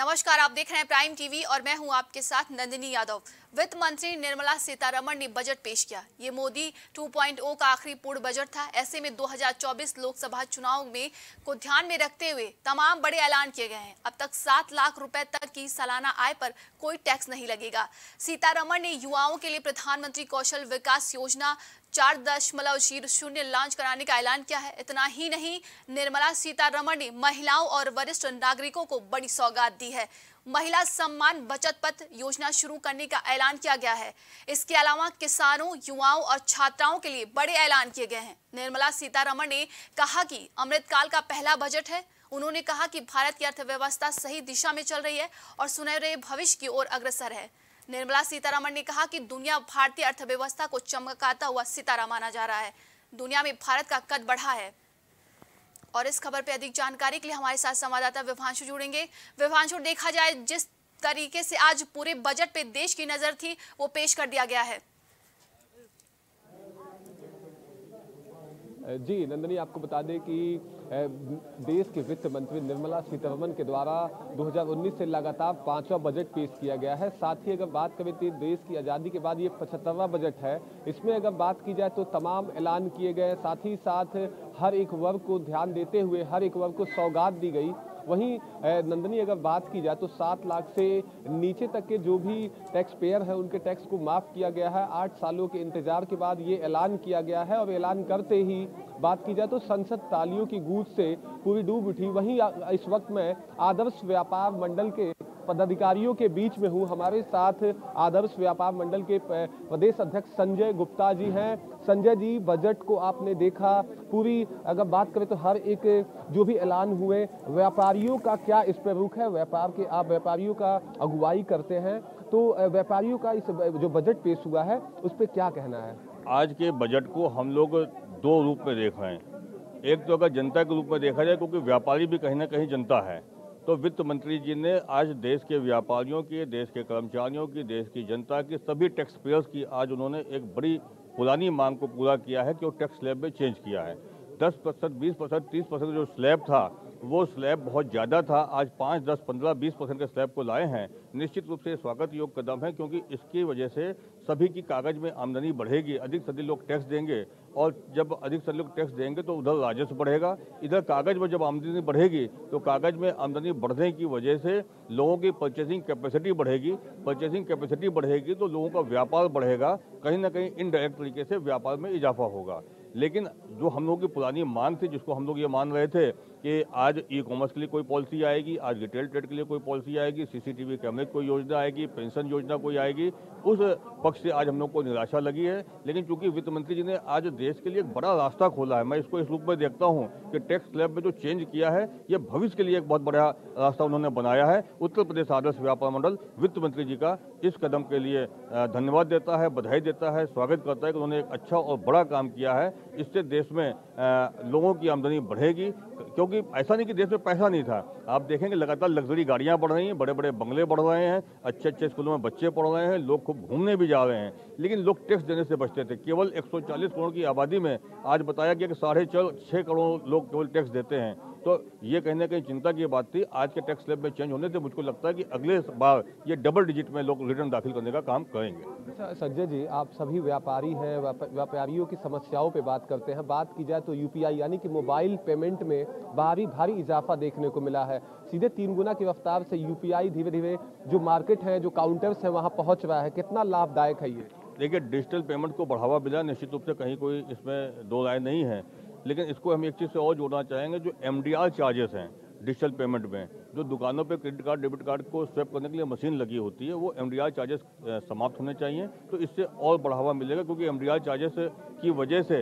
नमस्कार, आप देख रहे हैं प्राइम टीवी और मैं हूं आपके साथ नंदिनी यादव। वित्त मंत्री निर्मला सीतारमण ने बजट पेश किया। ये मोदी 2.0 का आखिरी पूर्ण बजट था। ऐसे में 2024 लोकसभा चुनाव में को ध्यान में रखते हुए तमाम बड़े ऐलान किए गए हैं। अब तक 7 लाख रुपए तक की सालाना आय पर कोई टैक्स नहीं लगेगा। सीतारमण ने युवाओं के लिए प्रधानमंत्री कौशल विकास योजना 4.0 लॉन्च कराने का ऐलान किया है। इतना ही नहीं, निर्मला सीतारमण ने महिलाओं और वरिष्ठ नागरिकों को बड़ी सौगात दी है। महिला सम्मान बचत पत्र योजना शुरू करने का ऐलान किया गया है। इसके अलावा किसानों, युवाओं और छात्राओं के लिए बड़े ऐलान किए गए हैं। निर्मला सीतारमण ने कहा कि अमृतकाल का पहला बजट है। उन्होंने कहा कि भारत की अर्थव्यवस्था सही दिशा में चल रही है और सुनहरे भविष्य की ओर अग्रसर है। निर्मला सीतारमण ने कहा कि दुनिया भारतीय अर्थव्यवस्था को चमकाता हुआ सितारा माना जा रहा है। दुनिया में भारत का कद बढ़ा है। और इस खबर पर अधिक जानकारी के लिए हमारे साथ संवाददाता विभांशु जुड़ेंगे। विभांशु, देखा जाए जिस तरीके से आज पूरे बजट पे देश की नजर थी वो पेश कर दिया गया है। जी नंदनी, आपको बता दें कि देश के वित्त मंत्री निर्मला सीतारमण के द्वारा 2019 से लगातार 5वां बजट पेश किया गया है। साथ ही अगर बात करें तो देश की आज़ादी के बाद ये 75वां बजट है। इसमें अगर बात की जाए तो तमाम ऐलान किए गए, साथ ही साथ हर एक वर्ग को ध्यान देते हुए हर एक वर्ग को सौगात दी गई। वहीं नंदनी, अगर बात की जाए तो 7 लाख से नीचे तक के जो भी टैक्स पेयर हैं उनके टैक्स को माफ़ किया गया है। 8 सालों के इंतजार के बाद ये ऐलान किया गया है और ऐलान करते ही बात की जाए तो संसद तालियों की गूंज से पूरी डूब उठी। वहीं इस वक्त मैं आदर्श व्यापार मंडल के पदाधिकारियों के बीच में हूँ। हमारे साथ आदर्श व्यापार मंडल के प्रदेश अध्यक्ष संजय गुप्ता जी हैं। संजय जी, बजट को आपने देखा, पूरी अगर बात करें तो हर एक जो भी ऐलान हुए, व्यापारियों का क्या इस पर रुख है? आप व्यापारियों का अगुवाई करते हैं, तो व्यापारियों का इस जो बजट पेश हुआ है उस पर क्या कहना है? आज के बजट को हम लोग 2 रूप में देख रहे हैं। एक तो अगर जनता के रूप में देखा जाए, क्योंकि व्यापारी भी कहीं ना कहीं जनता है, तो वित्त मंत्री जी ने आज देश के व्यापारियों की, देश के कर्मचारियों की, देश की जनता की, सभी टैक्स पेयर्स की आज उन्होंने एक बड़ी पुरानी मांग को पूरा किया है कि वो टैक्स स्लैब में चेंज किया है। 10%, 20%, 30% जो स्लैब था वो स्लैब बहुत ज़्यादा था। आज 5, 10, 15, 20% के स्लैब को लाए हैं। निश्चित रूप से स्वागत योग्य कदम है, क्योंकि इसकी वजह से सभी की कागज में आमदनी बढ़ेगी। अधिक से अधिक लोग टैक्स देंगे और जब अधिक से अधिक लोग टैक्स देंगे तो उधर राजस्व बढ़ेगा, इधर कागज में जब आमदनी बढ़ेगी तो कागज में आमदनी बढ़ने की वजह से लोगों की परचेसिंग कैपेसिटी बढ़ेगी। परचेसिंग कैपेसिटी बढ़ेगी तो लोगों का व्यापार बढ़ेगा। कहीं ना कहीं इनडायरेक्ट तरीके से व्यापार में इजाफा होगा। लेकिन जो हम लोगों की पुरानी मांग थी, जिसको हम लोग ये मान रहे थे कि आज ई कॉमर्स के लिए कोई पॉलिसी आएगी, आज रिटेल ट्रेड के लिए कोई पॉलिसी आएगी, सीसीटीवी कैमरे की कोई योजना आएगी, पेंशन योजना कोई आएगी, उस पक्ष से आज हम लोग को निराशा लगी है। लेकिन चूंकि वित्त मंत्री जी ने आज देश के लिए एक बड़ा रास्ता खोला है, मैं इसको इस रूप में देखता हूँ कि टैक्स स्लैब में जो चेंज किया है ये भविष्य के लिए एक बहुत बड़ा रास्ता उन्होंने बनाया है। उत्तर प्रदेश आदर्श व्यापार मंडल वित्त मंत्री जी का इस कदम के लिए धन्यवाद देता है, बधाई देता है, स्वागत करता है कि उन्होंने एक अच्छा और बड़ा काम किया है। इससे देश में लोगों की आमदनी बढ़ेगी, क्योंकि ऐसा नहीं कि देश में पैसा नहीं था। आप देखेंगे लगातार लग्जरी गाड़ियां बढ़ रही हैं, बड़े बड़े बंगले बढ़ रहे हैं, अच्छे अच्छे स्कूलों में बच्चे पढ़ रहे हैं, लोग खूब घूमने भी जा रहे हैं, लेकिन लोग टैक्स देने से बचते थे। केवल 140 करोड़ की आबादी में आज बताया गया कि 6.5 करोड़ लोग केवल टैक्स देते हैं। तो ये कहीं ना कहीं चिंता की बात थी। आज के टैक्स स्लैब में चेंज होने से मुझको लगता है कि अगले बार ये डबल डिजिट में लोग रिटर्न दाखिल करने का काम करेंगे। अच्छा संजय जी, आप सभी व्यापारी हैं, व्यापारियों की समस्याओं पे बात करते हैं। बात की जाए तो यूपीआई यानी कि मोबाइल पेमेंट में भारी इजाफा देखने को मिला है। सीधे 3 गुना की रफ्तार से यूपीआई धीरे धीरे जो मार्केट है, जो काउंटर्स हैं, वहाँ पहुँच रहा है। कितना लाभदायक है ये? देखिए, डिजिटल पेमेंट को बढ़ावा मिला, निश्चित रूप से कहीं कोई इसमें दो राय नहीं है। लेकिन इसको हम एक चीज़ से और जोड़ना चाहेंगे, जो एमडीआर चार्जेस हैं डिजिटल पेमेंट में, जो दुकानों पे क्रेडिट कार्ड, डेबिट कार्ड को स्वैप करने के लिए मशीन लगी होती है, वो एमडीआर चार्जेस समाप्त होने चाहिए। तो इससे और बढ़ावा मिलेगा, क्योंकि एमडीआर चार्जेस की वजह से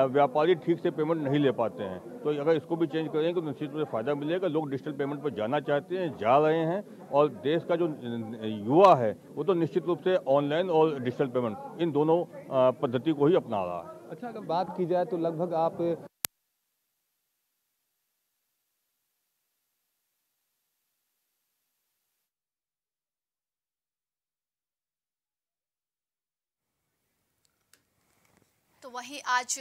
व्यापारी ठीक से पेमेंट नहीं ले पाते हैं। तो अगर इसको भी चेंज करेंगे तो निश्चित रूप से फायदा मिलेगा। लोग डिजिटल पेमेंट पर जाना चाहते हैं, जा रहे हैं, और देश का जो युवा है वो तो निश्चित रूप से ऑनलाइन और डिजिटल पेमेंट इन दोनों पद्धति को ही अपना रहा है। अच्छा, अगर बात की जाए तो लगभग आप तो वहीं आज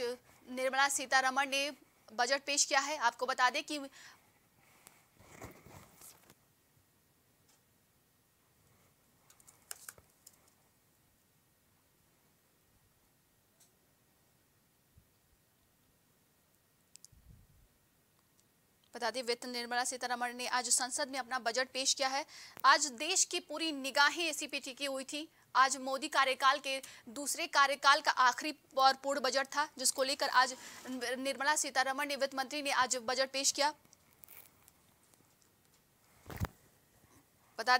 निर्मला सीतारमण ने बजट पेश किया है। आपको बता दें कि बता दें, वित्त निर्मला सीतारमण ने आज संसद में अपना बजट पेश किया है। आज देश की पूरी निगाहें इसी पे टिकी हुई थी। आज मोदी कार्यकाल के दूसरे कार्यकाल का आखिरी और पूर्ण बजट था, जिसको लेकर आज निर्मला सीतारमण ने, वित्त मंत्री ने आज बजट पेश किया। बता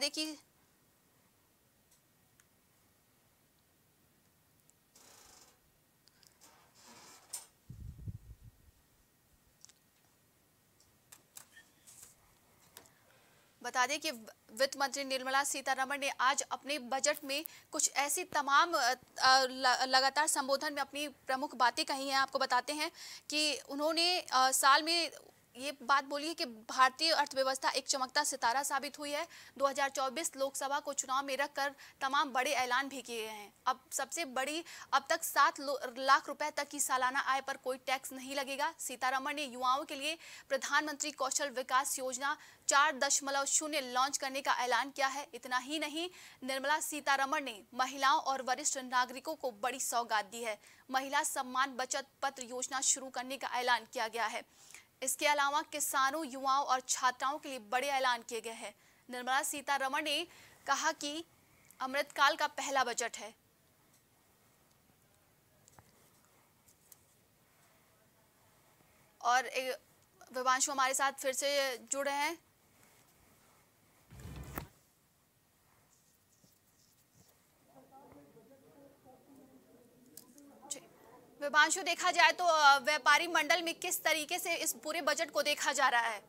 दें कि वित्त मंत्री निर्मला सीतारमण ने आज अपने बजट में कुछ ऐसी तमाम लगातार संबोधन में अपनी प्रमुख बातें कही हैं। आपको बताते हैं कि उन्होंने साल में ये बात बोली है कि भारतीय अर्थव्यवस्था एक चमकता सितारा साबित हुई है। 2024 लोकसभा को चुनाव में रखकर तमाम बड़े ऐलान भी किए गए हैं। अब सबसे बड़ी, अब तक 7 लाख रुपए तक की सालाना आय पर कोई टैक्स नहीं लगेगा। सीतारमण ने युवाओं के लिए प्रधानमंत्री कौशल विकास योजना 4.0 लॉन्च करने का ऐलान किया है। इतना ही नहीं, निर्मला सीतारमण ने महिलाओं और वरिष्ठ नागरिकों को बड़ी सौगात दी है। महिला सम्मान बचत पत्र योजना शुरू करने का ऐलान किया गया है। इसके अलावा किसानों, युवाओं और छात्राओं के लिए बड़े ऐलान किए गए हैं। निर्मला सीतारमण ने कहा कि अमृतकाल का पहला बजट है। और विवांशु हमारे साथ फिर से जुड़े हैं। विभांशु, देखा जाए तो व्यापारी मंडल में किस तरीके से इस पूरे बजट को देखा जा रहा है?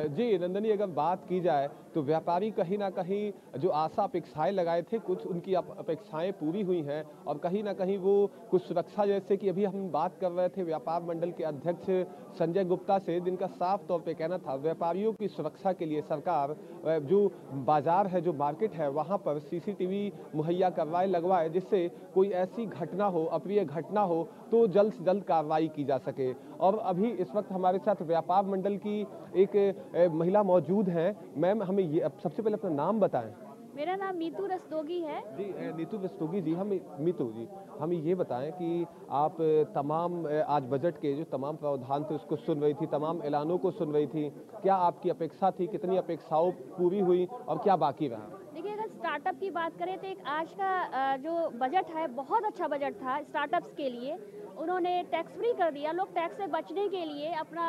जी नंदनी, अगर बात की जाए तो व्यापारी कहीं ना कहीं जो आशा अपेक्षाएं लगाए थे, कुछ उनकी अपेक्षाएं पूरी हुई हैं और कहीं ना कहीं वो कुछ सुरक्षा, जैसे कि अभी हम बात कर रहे थे व्यापार मंडल के अध्यक्ष संजय गुप्ता से, जिनका साफ तौर पे कहना था व्यापारियों की सुरक्षा के लिए सरकार जो बाजार है, जो मार्केट है, वहाँ पर CCTV मुहैया करवाए, लगवाए, जिससे कोई ऐसी घटना हो, अप्रिय घटना हो तो जल्द से जल्द कार्रवाई की जा सके। और अभी इस वक्त हमारे साथ व्यापार मंडल की एक महिला मौजूद हैं। मैम, हमें ये सबसे पहले अपना नाम बताएं। मेरा नाम मीतू रस्तोगी है। जी नीतू रस्तोगी जी, मीतू जी, हमें ये बताएं कि आप तमाम आज बजट के जो तमाम प्रावधान थे उसको सुन रही थी, तमाम ऐलानों को सुन रही थी। क्या आपकी अपेक्षा थी, कितनी अपेक्षाओं पूरी हुई और क्या बाकी रहा? देखिए, अगर स्टार्टअप की बात करें तो एक आज का जो बजट है बहुत अच्छा बजट था स्टार्टअप्स के लिए। उन्होंने टैक्स फ्री कर दिया। लोग टैक्स से बचने के लिए अपना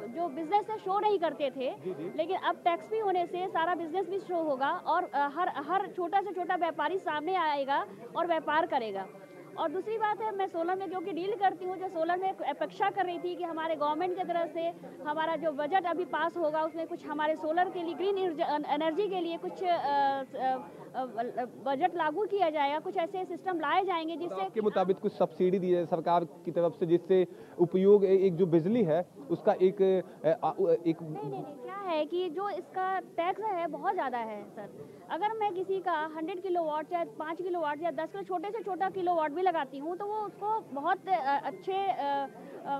जो बिजनेस है शो नहीं करते थे, लेकिन अब टैक्स फ्री होने से सारा बिजनेस भी शो होगा और हर छोटा से छोटा व्यापारी सामने आएगा और व्यापार करेगा। और दूसरी बात है, मैं सोलर में क्योंकि डील करती हूँ, जो सोलर में अपेक्षा कर रही थी कि हमारे गवर्नमेंट की तरफ से हमारा जो बजट अभी पास होगा उसमें कुछ हमारे सोलर के लिए, ग्रीन एनर्जी के लिए कुछ बजट लागू किया जाएगा, कुछ ऐसे सिस्टम लाए जाएंगे जिससे के मुताबिक कुछ सब्सिडी दी जाए सरकार की तरफ से, जिससे उपयोग एक जो बिजली है उसका एक नहीं, क्या है कि जो इसका टैक्स है बहुत ज़्यादा है सर। अगर मैं किसी का 100 किलोवाट या 5 किलोवाट या 10 छोटे से छोटा किलोवाट भी लगाती हूँ तो वो उसको बहुत अच्छे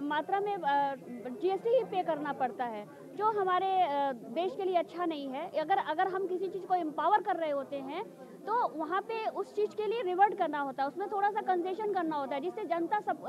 मात्रा में GST ही पे करना पड़ता है, जो हमारे देश के लिए अच्छा नहीं है। अगर हम किसी चीज़ को एम्पावर कर रहे होते हैं तो वहाँ पे उस चीज़ के लिए रिवर्ट करना होता है, उसमें थोड़ा सा कंसेशन करना होता है, जिससे जनता सब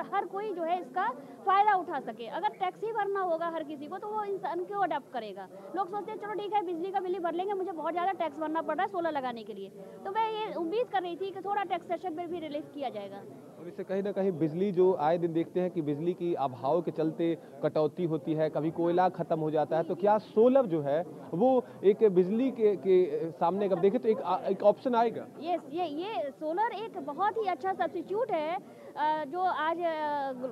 हर कोई जो है इसका फ़ायदा उठा सके। अगर टैक्स ही भरना होगा हर किसी को तो वो इंसान क्यों अडॉप्ट करेगा? लोग सोचते हैं चलो ठीक है, बिजली का बिल ही भर लेंगे, मुझे बहुत ज़्यादा टैक्स भरना पड़ रहा है सोलर लगाने के लिए। तो मैं ये उम्मीद कर रही थी कि थोड़ा टैक्सेशन में भी रिलीफ किया जाएगा। और इससे कहीं ना कहीं बिजली, जो आए दिन देखते हैं कि बिजली की अभाव के चलते कटौती होती है, कभी कोयला खत्म हो जाता है, तो क्या सोलर जो है वो एक बिजली के सामने अगर देखें तो एक ऑप्शन आएगा? ये सोलर एक बहुत ही अच्छा सब्स्टिट्यूट है। जो आज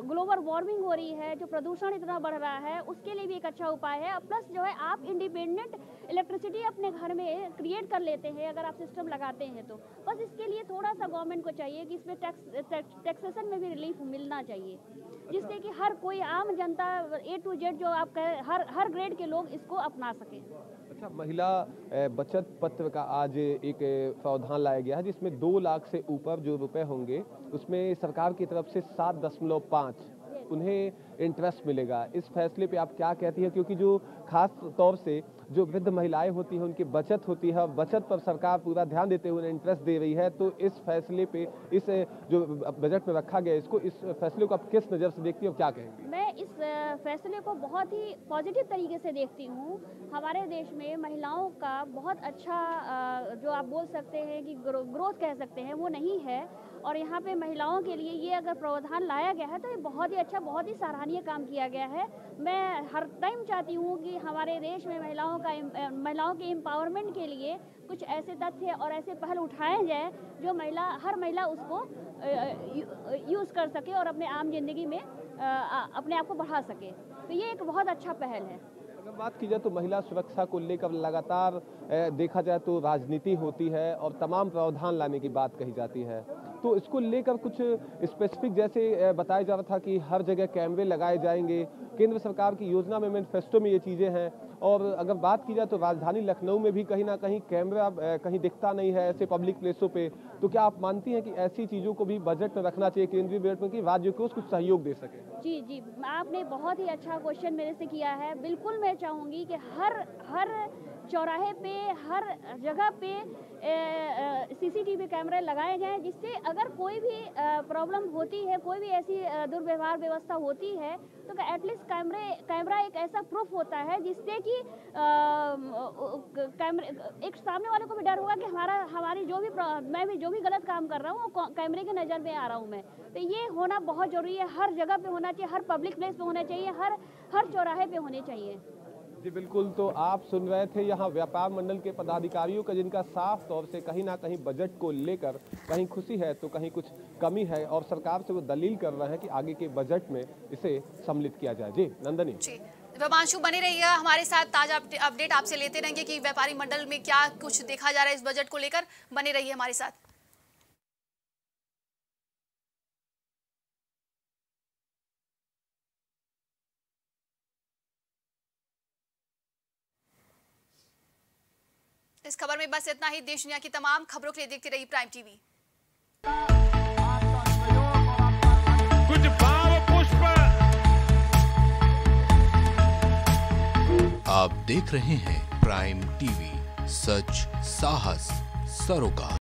ग्लोबल वार्मिंग हो रही है, जो प्रदूषण इतना बढ़ रहा है, उसके लिए भी एक अच्छा उपाय है। प्लस जो है आप इंडिपेंडेंट इलेक्ट्रिसिटी अपने घर में क्रिएट कर लेते हैं अगर आप सिस्टम लगाते हैं तो। बस इसके लिए थोड़ा सा गवर्नमेंट को चाहिए कि इसमें टैक्सेशन में भी रिलीफ मिलना चाहिए, जिससे कि हर कोई आम जनता A to Z जो आप हर ग्रेड के लोग इसको अपना सकें। अच्छा, महिला बचत पत्र का आज एक प्रावधान लाया गया है जिसमें 2 लाख से ऊपर जो रुपए होंगे उसमें सरकार की तरफ से 7.5 उन्हें इंटरेस्ट मिलेगा। इस फैसले पे आप क्या कहती हैं, क्योंकि जो खास तौर से जो वृद्ध महिलाएं होती हैं उनकी बचत होती है, बचत पर सरकार पूरा ध्यान देते हुए उन्हें इंटरेस्ट दे रही है, तो इस फैसले पे, इस जो बजट में रखा गया इसको, इस फैसले को आप किस नज़र से देखती हैं और क्या कहेंगी? मैं इस फैसले को बहुत ही पॉजिटिव तरीके से देखती हूँ। हमारे देश में महिलाओं का बहुत अच्छा जो आप बोल सकते हैं कि ग्रोथ कह सकते हैं वो नहीं है, और यहाँ पे महिलाओं के लिए ये अगर प्रावधान लाया गया है तो ये बहुत ही अच्छा, बहुत ही सराहनीय काम किया गया है। मैं हर टाइम चाहती हूँ कि हमारे देश में महिलाओं के एम्पावरमेंट के लिए कुछ ऐसे तथ्य और ऐसे पहल उठाए जाए जो हर महिला उसको यूज़ कर सके और अपने आम जिंदगी में अपने आप को बढ़ा सके। तो ये एक बहुत अच्छा पहल है। अगर बात की जाए तो महिला सुरक्षा को लेकर लगातार देखा जाए तो राजनीति होती है और तमाम प्रावधान लाने की बात कही जाती है, तो इसको लेकर कुछ स्पेसिफिक जैसे बताया जा रहा था कि हर जगह कैमरे लगाए जाएंगे, केंद्र सरकार की योजना में, मैनिफेस्टो में ये चीज़ें हैं, और अगर बात की जाए तो राजधानी लखनऊ में भी कहीं ना कहीं कैमरा कहीं दिखता नहीं है ऐसे पब्लिक प्लेसों पे, तो क्या आप मानती हैं कि ऐसी चीज़ों को भी बजट में रखना चाहिए केंद्रीय बजट में कि राज्यों को कुछ सहयोग दे सके? जी, आपने बहुत ही अच्छा क्वेश्चन मेरे से किया है। बिल्कुल मैं चाहूँगी कि हर चौराहे पे, हर जगह पे CCTV कैमरे लगाए जाएं, जिससे अगर कोई भी प्रॉब्लम होती है, कोई भी ऐसी दुर्व्यवहार व्यवस्था होती है, तो एटलीस्ट कैमरा एक ऐसा प्रूफ होता है जिससे कि कैमरे एक सामने वाले को भी डर होगा कि हमारी मैं भी जो भी गलत काम कर रहा हूँ वो कैमरे के नज़र में आ रहा हूँ मैं। तो ये होना बहुत ज़रूरी है, हर जगह पे होना चाहिए, हर पब्लिक प्लेस पे होना चाहिए, हर चौराहे पे होने चाहिए। जी बिल्कुल, तो आप सुन रहे थे यहाँ व्यापार मंडल के पदाधिकारियों का, जिनका साफ तौर से कहीं ना कहीं बजट को लेकर कहीं खुशी है तो कहीं कुछ कमी है, और सरकार से वो दलील कर रहे हैं कि आगे के बजट में इसे सम्मिलित किया जाए। जी नंदनी। जी हिमांशु बने रहिएगा हमारे साथ, ताजा अपडेट आपसे लेते रहेंगे कि व्यापारी मंडल में क्या कुछ देखा जा रहा है इस बजट को लेकर। बने रहिए हमारे साथ। इस खबर में बस इतना ही। देश दुनिया की तमाम खबरों के लिए देखते रहिए प्राइम टीवी। कुछ भाव पुष्प। आप देख रहे हैं प्राइम टीवी, सच साहस सरोकार।